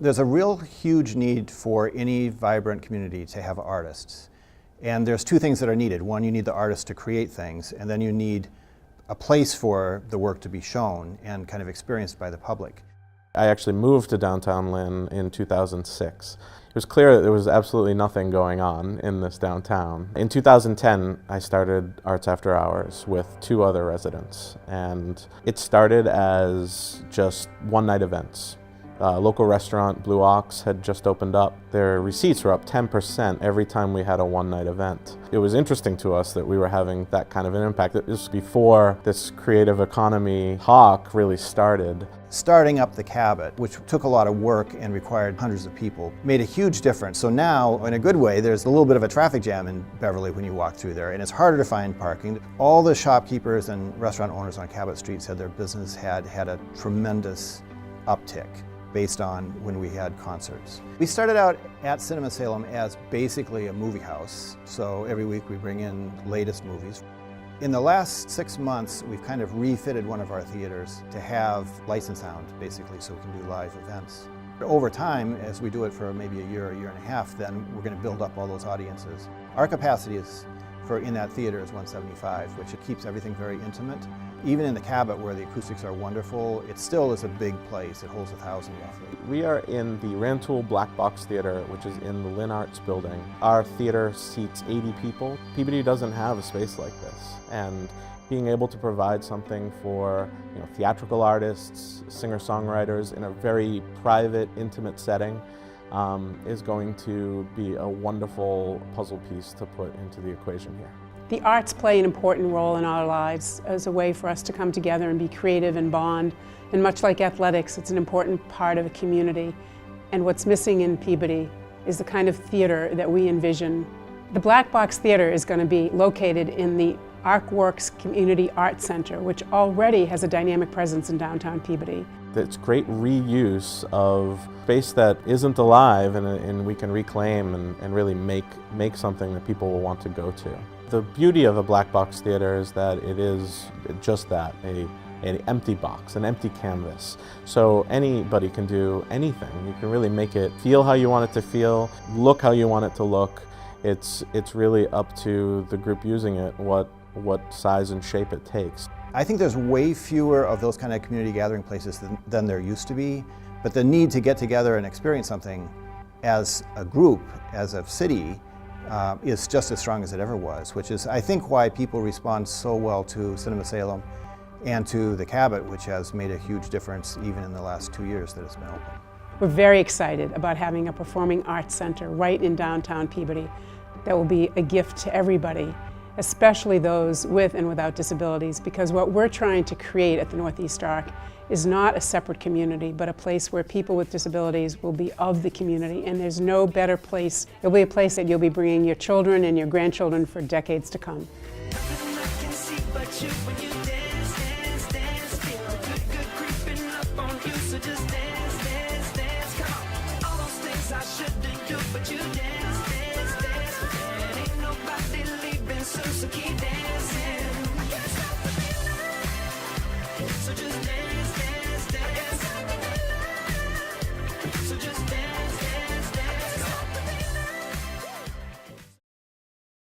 There's a real huge need for any vibrant community to have artists. And there's two things that are needed. One, you need the artists to create things, and then you need a place for the work to be shown and kind of experienced by the public. I actually moved to downtown Lynn in 2006. It was clear that there was absolutely nothing going on in this downtown. In 2010, I started Arts After Hours with 2 other residents, and it started as just one-night events. Local restaurant, Blue Ox, had just opened up. Their receipts were up 10% every time we had a one-night event. It was interesting to us that we were having that kind of an impact. It was before this creative economy talk really started. Starting up the Cabot, which took a lot of work and required hundreds of people, made a huge difference. So now, in a good way, there's a little bit of a traffic jam in Beverly when you walk through there, and it's harder to find parking. All the shopkeepers and restaurant owners on Cabot Street said their business had a tremendous uptick based on when we had concerts. We started out at Cinema Salem as basically a movie house, so every week we bring in latest movies. In the last 6 months, we've kind of refitted one of our theaters to have lights and sound, basically, so we can do live events. Over time, as we do it for maybe a year and a half, then we're going to build up all those audiences. Our capacity in that theater is 175, which it keeps everything very intimate. Even in the Cabot, where the acoustics are wonderful, it still is a big place. It holds 1,000 roughly. We are in the Rantoul Black Box Theater, which is in the Lynn Arts building. Our theater seats 80 people. Peabody doesn't have a space like this, and being able to provide something for theatrical artists, singer-songwriters in a very private, intimate setting is going to be a wonderful puzzle piece to put into the equation here. The arts play an important role in our lives as a way for us to come together and be creative and bond. And much like athletics, it's an important part of a community. And what's missing in Peabody is the kind of theater that we envision. The Black Box Theater is going to be located in the ArcWorks Community Arts Center, which already has a dynamic presence in downtown Peabody. It's great reuse of space that isn't alive and we can reclaim and really make something that people will want to go to. The beauty of a black box theater is that it is just that, an empty box, an empty canvas. So anybody can do anything. You can really make it feel how you want it to feel, look how you want it to look. It's really up to the group using it what size and shape it takes. I think there's way fewer of those kind of community gathering places than there used to be, but the need to get together and experience something as a group, as a city, is just as strong as it ever was, which is, I think, why people respond so well to Cinema Salem and to the Cabot, which has made a huge difference even in the last 2 years that it's been open. We're very excited about having a performing arts center right in downtown Peabody that will be a gift to everybody, especially those with and without disabilities, because what we're trying to create at the Northeast Arc is not a separate community, but a place where people with disabilities will be of the community, and there's no better place. It'll be a place that you'll be bringing your children and your grandchildren for decades to come.